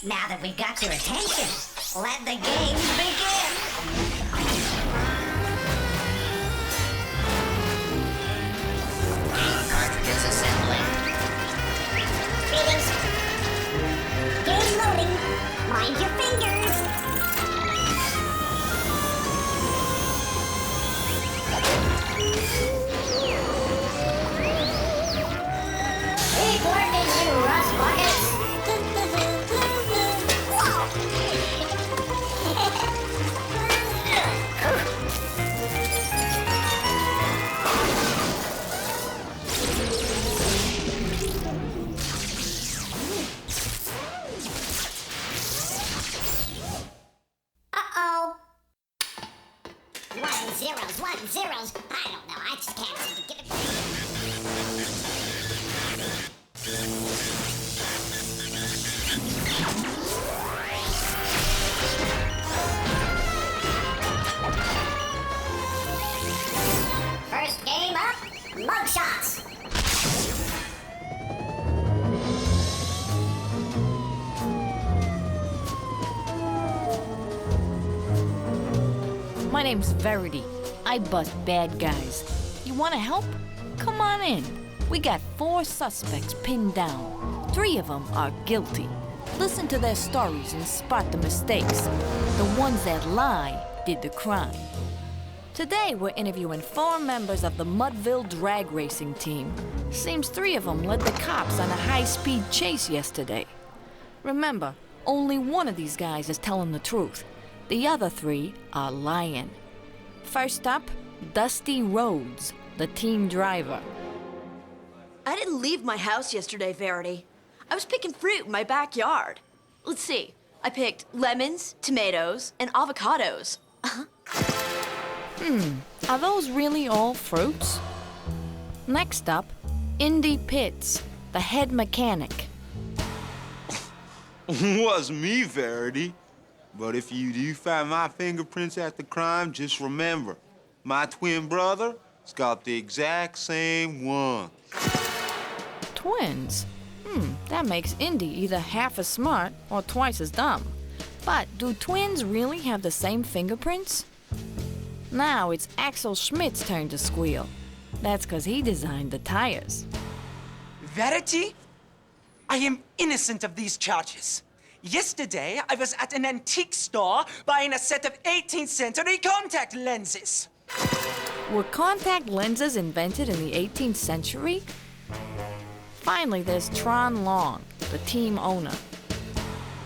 Now that we've got your attention, let the games begin! Game cartridges assembling. Greetings. Game loading. Mind your fingers. Keep working, you rust buckets. Uh-oh. 1 zeros. I don't know. I just can't seem to get it. First game up, mugshots. My name's Verity. I bust bad guys. You wanna help? Come on in. We got 4 suspects pinned down. 3 of them are guilty. Listen to their stories and spot the mistakes. The ones that lie did the crime. Today, we're interviewing 4 members of the Mudville drag racing team. Seems 3 of them led the cops on a high-speed chase yesterday. Remember, only one of these guys is telling the truth. The other 3 are lying. First up, Dusty Rhodes, the team driver. I didn't leave my house yesterday, Verity. I was picking fruit in my backyard. Let's see. I picked lemons, tomatoes, and avocados. Are those really all fruits? Next up, Indy Pitts, the head mechanic. Was me, Verity. But if you do find my fingerprints at the crime, just remember, my twin brother's got the exact same one. Twins? That makes Indy either half as smart or twice as dumb. But do twins really have the same fingerprints? Now it's Axel Schmidt's turn to squeal. That's 'cause he designed the tires. Verity? I am innocent of these charges. Yesterday, I was at an antique store buying a set of 18th century contact lenses. Were contact lenses invented in the 18th century? Finally, there's Tron Long, the team owner.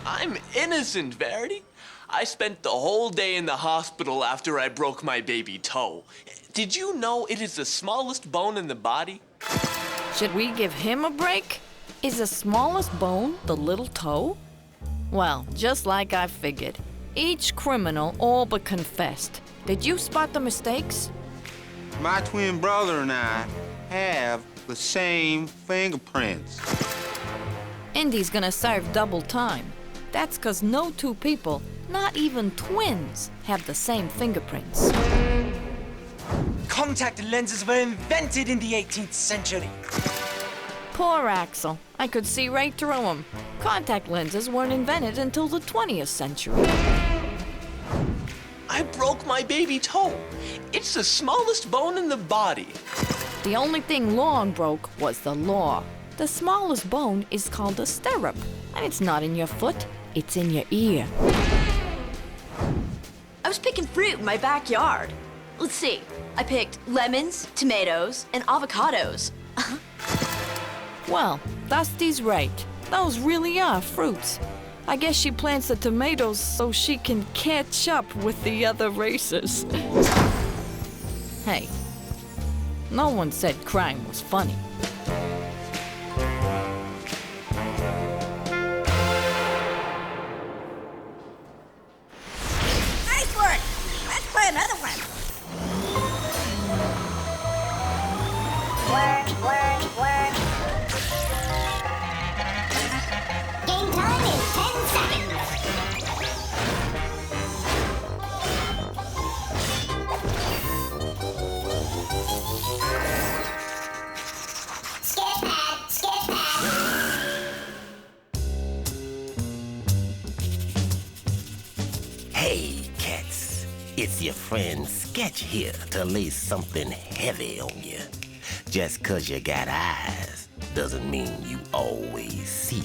I'm innocent, Verity. I spent the whole day in the hospital after I broke my baby toe. Did you know it is the smallest bone in the body? Should we give him a break? Is the smallest bone the little toe? Well, just like I figured, each criminal all but confessed. Did you spot the mistakes? My twin brother and I have the same fingerprints. Indy's gonna serve double time. That's 'cause no 2 people, not even twins, have the same fingerprints. Contact lenses were invented in the 18th century. Poor Axel. I could see right through him. Contact lenses weren't invented until the 20th century. I broke my baby toe. It's the smallest bone in the body. The only thing Long broke was the law. The smallest bone is called a stirrup, and it's not in your foot, it's in your ear. I was picking fruit in my backyard. Let's see. I picked lemons, tomatoes, and avocados. Well, Dusty's right. Those really are fruits. I guess she plants the tomatoes so she can catch up with the other racers. Hey, no one said crime was funny. Nice work! Let's play another one. Work. Game time in 10 seconds. Skip pad. your friend Sketch here to lay something heavy on you. Just 'cause you got eyes doesn't mean you always see.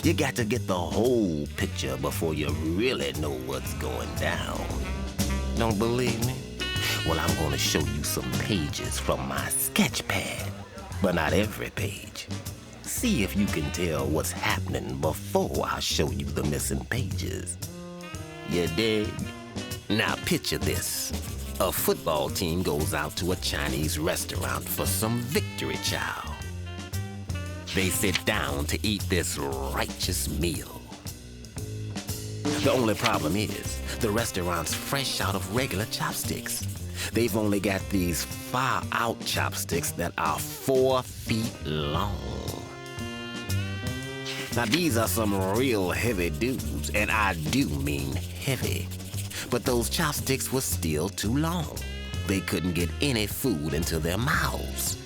You got to get the whole picture before you really know what's going down. Don't believe me? Well, I'm gonna show you some pages from my sketch pad, but not every page. See if you can tell what's happening before I show you the missing pages. You dig? Now picture this. A football team goes out to a Chinese restaurant for some victory chow. They sit down to eat this righteous meal. The only problem is, the restaurant's fresh out of regular chopsticks. They've only got these far-out chopsticks that are 4 feet long. Now these are some real heavy dudes, and I do mean heavy. But those chopsticks were still too long. They couldn't get any food into their mouths.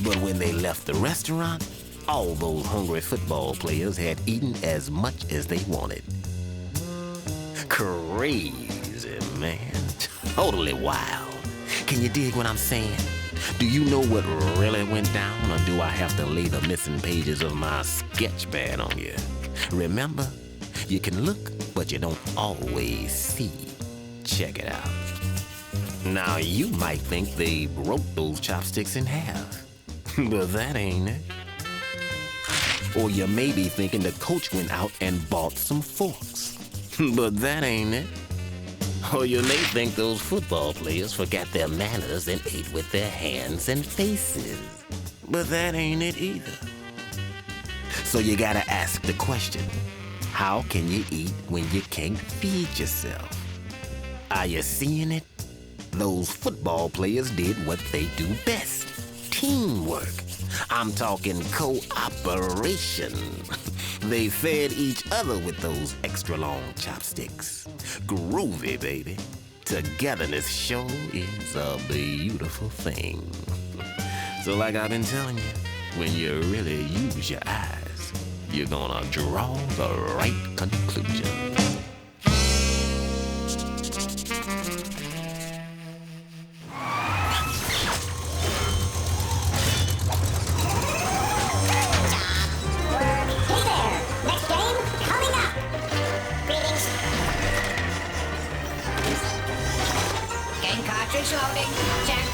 But when they left the restaurant, all those hungry football players had eaten as much as they wanted. Crazy, man. Totally wild. Can you dig what I'm saying? Do you know what really went down, or do I have to lay the missing pages of my sketch pad on you? Remember, you can look, but you don't always see. Check it out. Now, you might think they broke those chopsticks in half, but that ain't it. Or you may be thinking the coach went out and bought some forks, but that ain't it. Or you may think those football players forgot their manners and ate with their hands and faces, but that ain't it either. So you gotta ask the question, how can you eat when you can't feed yourself? Are you seeing it? Those football players did what they do best, teamwork. I'm talking cooperation. They fed each other with those extra long chopsticks. Groovy, baby. Togetherness sure is a beautiful thing. So like I've been telling you, when you really use your eyes, you're gonna draw the right conclusion. Loading. Check.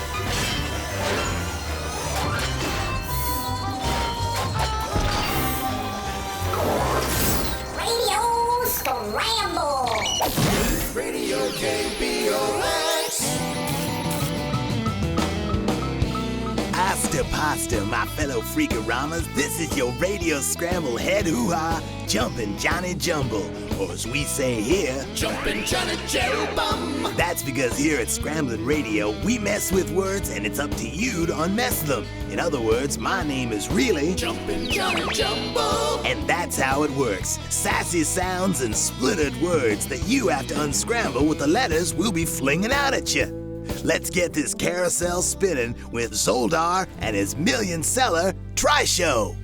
Radio scramble. Radio HBO Max. Asta pasta, my fellow freakaramas. This is your radio scramble head hoo-ha, Jumpin' Johnny Jumble. Or as we say here, Jumpin' Johnny Jumble. That's because here at Scramblin' Radio, we mess with words and it's up to you to unmess them. In other words, my name is really Jumpin' Johnny Jumble. And that's how it works. Sassy sounds and splintered words that you have to unscramble with the letters we'll be flinging out at you. Let's get this carousel spinning with Zoldar and his million-seller Try Show.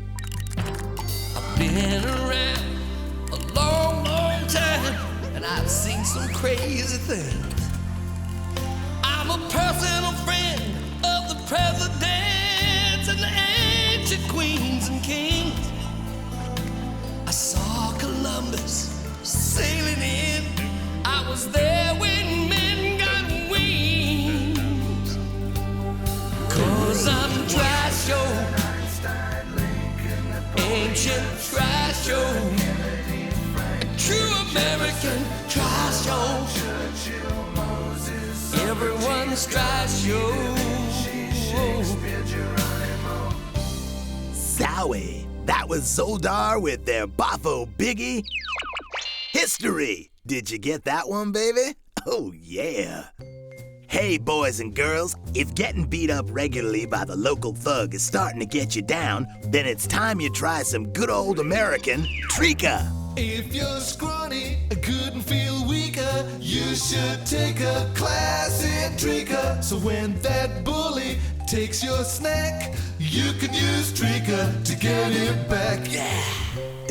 I've been around a long, long time, and I've seen some crazy things. I'm a personal friend of the presidents and the ancient queens and kings. I saw Columbus sailing in. I was there when men got wings. 'Cause I'm Try Show, ancient Try Show, a true American Try Show, everyone's Try Show. Zowie, that was Zoldar with their Boffo Biggie History. Did you get that one, baby? Oh, yeah. Hey, boys and girls, if getting beat up regularly by the local thug is starting to get you down, then it's time you try some good old American Trika. If you're scrawny, couldn't feel weaker, you should take a class in Trika. So when that bully takes your snack, you can use Trika to get it back. Yeah.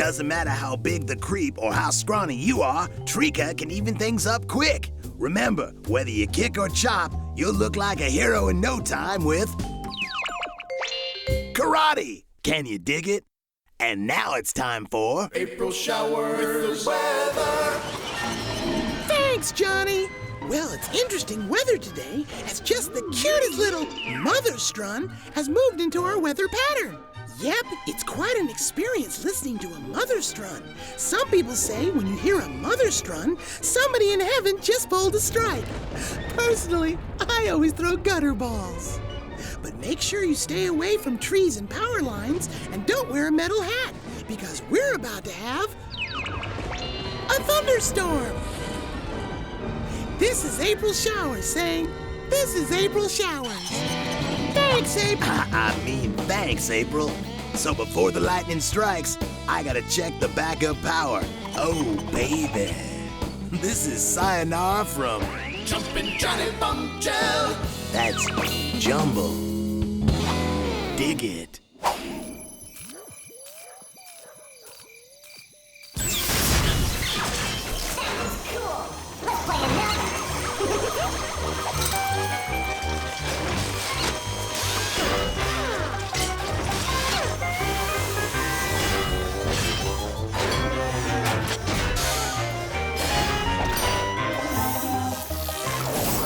Doesn't matter how big the creep or how scrawny you are, Trika can even things up quick. Remember, whether you kick or chop, you'll look like a hero in no time with karate. Can you dig it? And now it's time for April showers weather. Thanks, Johnny. Well, it's interesting weather today, as just the cutest little mother strun has moved into our weather pattern. Yep, it's quite an experience listening to a mother strun. Some people say when you hear a mother strun, somebody in heaven just pulled a strike. Personally, I always throw gutter balls. But make sure you stay away from trees and power lines and don't wear a metal hat, because we're about to have a thunderstorm. This is April Showers saying, this is April Showers. Thanks, April. Thanks, April. So before the lightning strikes, I gotta check the backup power. Oh, baby. This is Sayonara from Jumpin' Johnny Bombshell. That's Jumble. Dig it. Cool. Let's play another.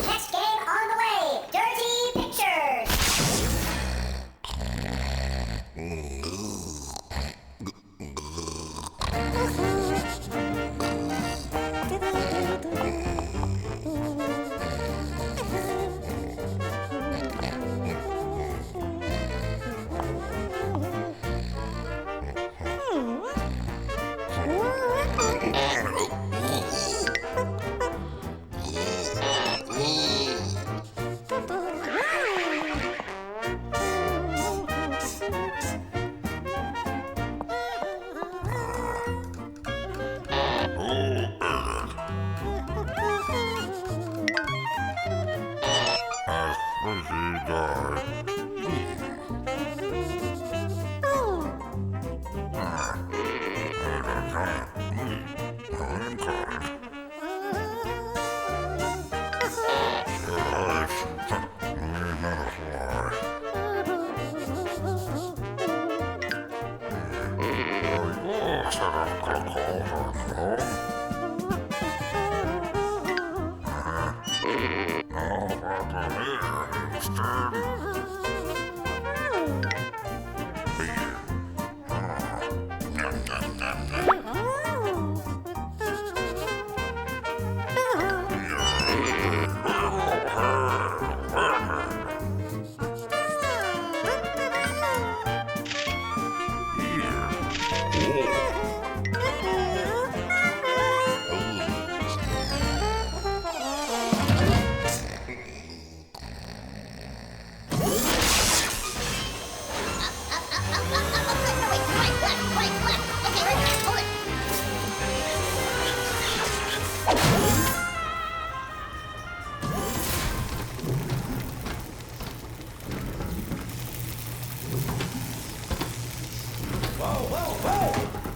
Next game on the way. Dirty Pictures.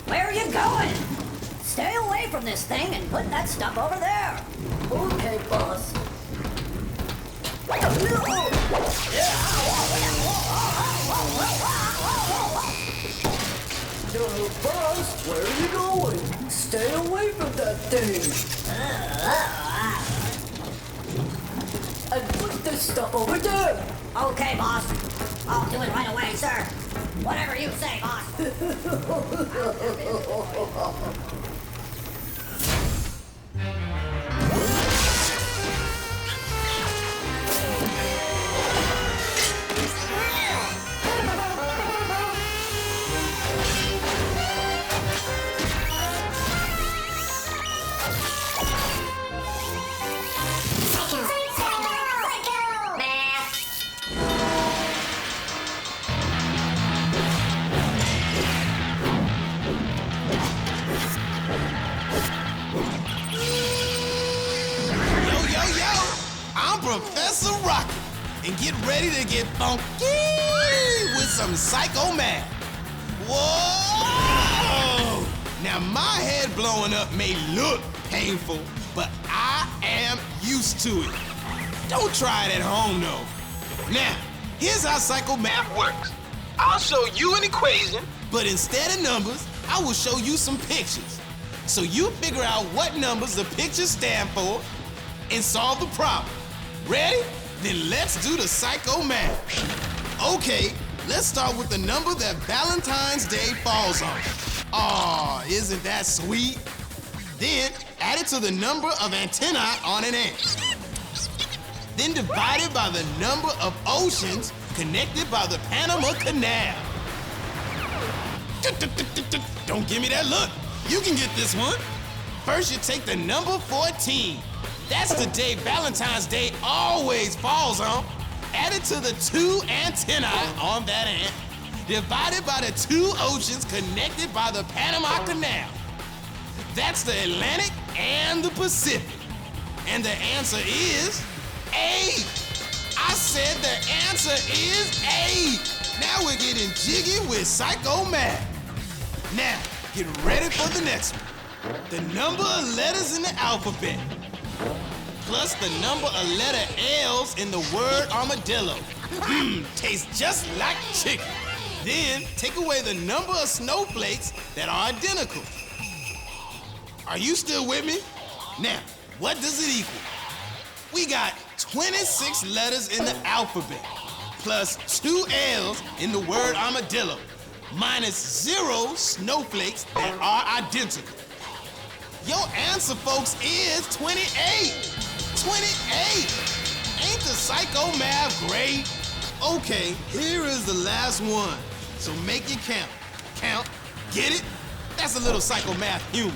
Where are you going? Stay away from this thing and put that stuff over there. Okay, boss. Boss, where are you going? Stay away from that thing. And put this stuff over there. Okay, boss. I'll do it right away, sir. Whatever you say, boss. Professor Rocket, and get ready to get funky with some psycho math. Whoa! Now, my head blowing up may look painful, but I am used to it. Don't try it at home, though. Now, here's how psychomath works. I'll show you an equation, but instead of numbers, I will show you some pictures. So you figure out what numbers the pictures stand for and solve the problem. Ready? Then let's do the psychomath. Okay, let's start with the number that Valentine's Day falls on. Aw, isn't that sweet? Then add it to the number of antennae on an ant. Then divide it by the number of oceans connected by the Panama Canal. Don't give me that look. You can get this one. First, you take the number 14. That's the day Valentine's Day always falls on. Add it to the 2 antennae on that ant, divided by the 2 oceans connected by the Panama Canal. That's the Atlantic and the Pacific. And the answer is 8. I said the answer is 8. Now we're getting jiggy with psychomath. Now, get ready for the next one. The number of letters in the alphabet, plus the number of letter L's in the word armadillo. Tastes just like chicken. Then take away the number of snowflakes that are identical. Are you still with me? Now, what does it equal? We got 26 letters in the alphabet, plus 2 L's in the word armadillo, minus 0 snowflakes that are identical. Your answer, folks, is 28. 28! Ain't the psychomath great? Okay, here is the last one. So make it count. Count. Get it? That's a little psychomath humor.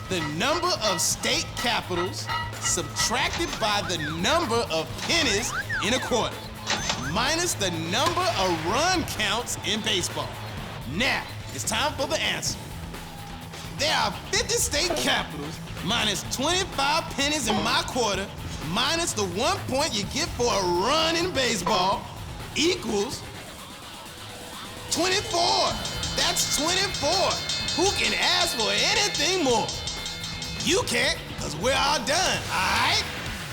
The number of state capitals subtracted by the number of pennies in a quarter, minus the number of run counts in baseball. Now, it's time for the answer. There are 50 state capitals, minus 25 pennies in my quarter, minus the 1 point you get for a run in baseball, equals 24. That's 24. Who can ask for anything more? You can't, because we're all done, all right?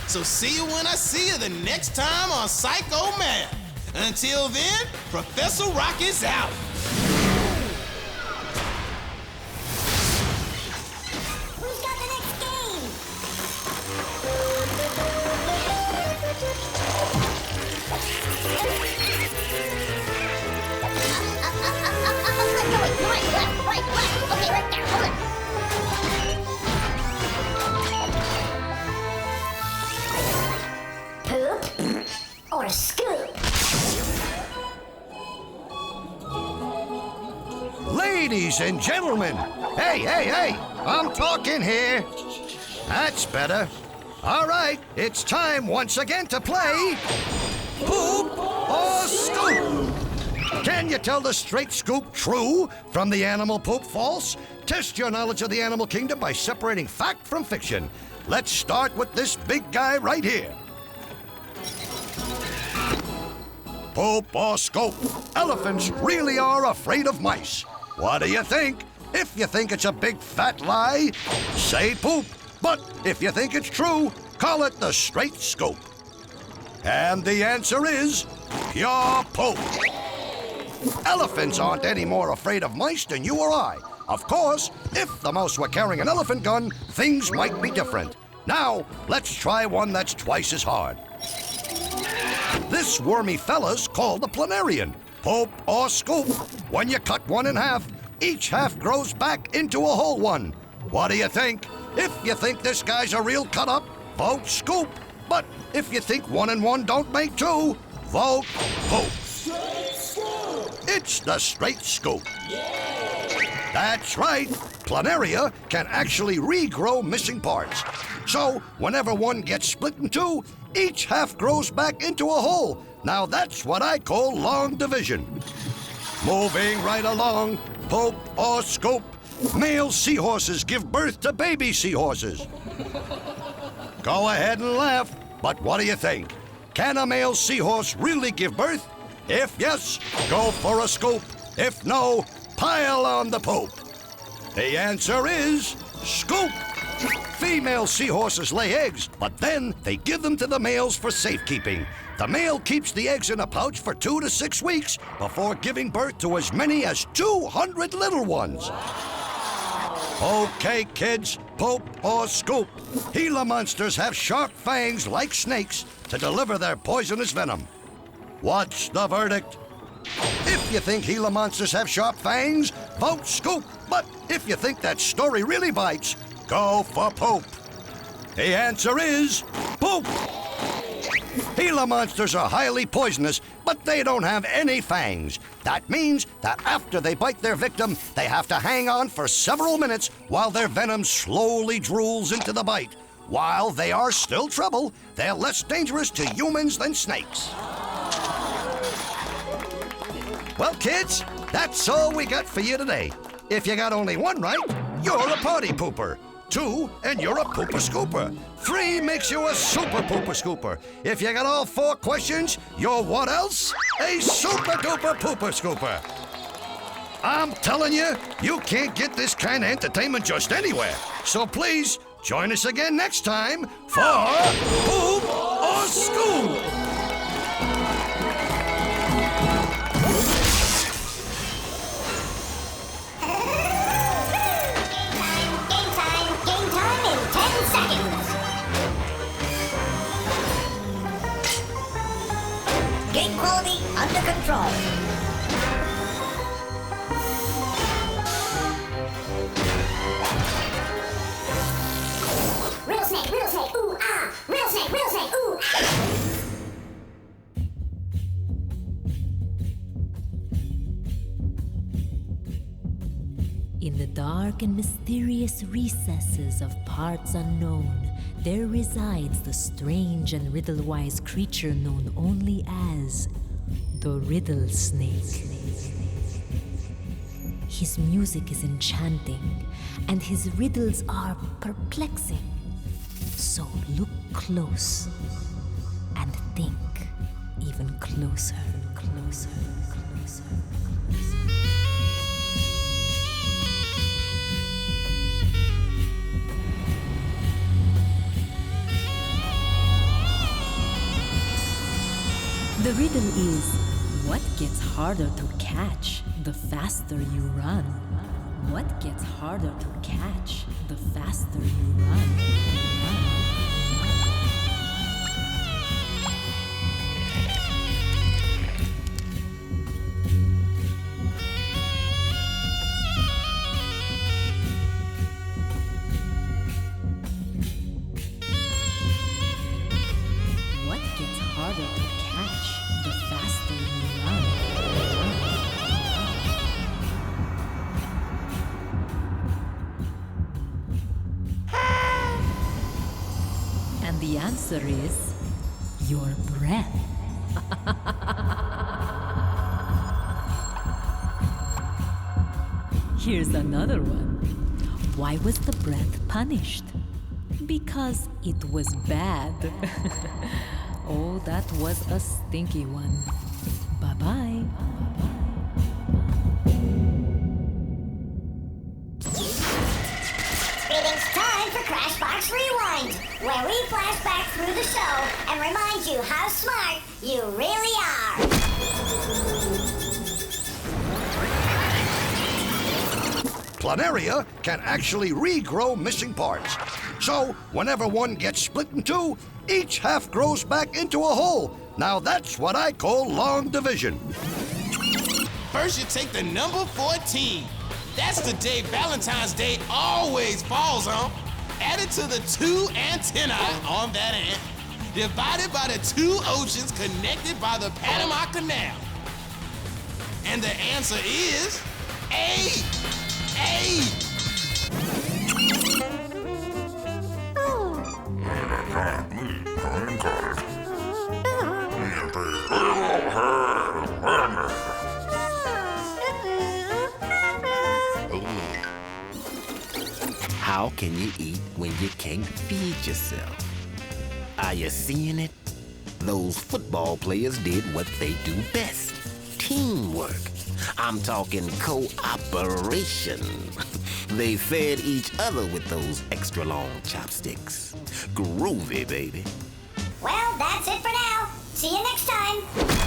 So see you when I see you the next time on Psychomath. Until then, Professor Rock is out. Who's got the next game? Right. Okay, right there. Hold it. Poop or scoop? Ladies and gentlemen, hey, I'm talking here. That's better. All right, it's time once again to play Poop or Scoop. Can you tell the straight scoop true from the animal poop false? Test your knowledge of the animal kingdom by separating fact from fiction. Let's start with this big guy right here. Poop or scoop? Elephants really are afraid of mice. What do you think? If you think it's a big fat lie, say poop. But if you think it's true, call it the straight scoop. And the answer is pure poop. Elephants aren't any more afraid of mice than you or I. Of course, if the mouse were carrying an elephant gun, things might be different. Now, let's try one that's twice as hard. This wormy fella's called a planarian. Poop or scoop? When you cut one in half, each half grows back into a whole one. What do you think? If you think this guy's a real cut-up, vote scoop. But if you think 1 and 1 don't make 2, vote poop. It's the straight scoop. That's right. Planaria can actually regrow missing parts. So whenever one gets split in 2, each half grows back into a whole. Now that's what I call long division. Moving right along, poop or scoop. Male seahorses give birth to baby seahorses. Go ahead and laugh, but what do you think? Can a male seahorse really give birth? If yes, go for a scoop. If no, pile on the poop. The answer is scoop. Female seahorses lay eggs, but then they give them to the males for safekeeping. The male keeps the eggs in a pouch for 2 to 6 weeks before giving birth to as many as 200 little ones. Okay, kids, poop or scoop. Gila monsters have sharp fangs like snakes to deliver their poisonous venom. What's the verdict? If you think Gila monsters have sharp fangs, vote scoop. But if you think that story really bites, go for poop. The answer is poop. Gila monsters are highly poisonous, but they don't have any fangs. That means that after they bite their victim, they have to hang on for several minutes while their venom slowly drools into the bite. While they are still trouble, they're less dangerous to humans than snakes. Well, kids, that's all we got for you today. If you got only one right, you're a party pooper. 2, and you're a pooper scooper. 3 makes you a super pooper scooper. If you got all 4 questions, you're what else? A super duper pooper scooper. I'm telling you, you can't get this kind of entertainment just anywhere. So please, join us again next time for Poop or Scoop. Game quality under control. Riddle snake, ooh ah! Riddle snake, ooh ah! In the dark and mysterious recesses of parts unknown, there resides the strange and riddle-wise creature known only as the Riddle Snake. His music is enchanting, and his riddles are perplexing. So look close and think even closer, closer, closer, closer. The riddle is, what gets harder to catch the faster you run? What gets harder to catch the faster you run? What gets harder to catch the faster you run? And the answer is your breath. Here's another one. Why was the breath punished? Because it was bad. Oh, that was a stinky one. Bye-bye. It's time for Crashbox Rewind, where we flash back through the show and remind you how smart you really are. Planaria can actually regrow missing parts. So, whenever one gets split in 2, each half grows back into a whole. Now that's what I call long division. First, you take the number 14. That's the day Valentine's Day always falls on. Add it to the 2 antennae on that ant, divided by the 2 oceans connected by the Panama Canal. And the answer is 8. 8. How can you eat when you can't feed yourself? Are you seeing it? Those football players did what they do best. Teamwork. I'm talking cooperation. they fed each other with those extra long chopsticks. Groovy, baby. Well, that's it for now. See you next time.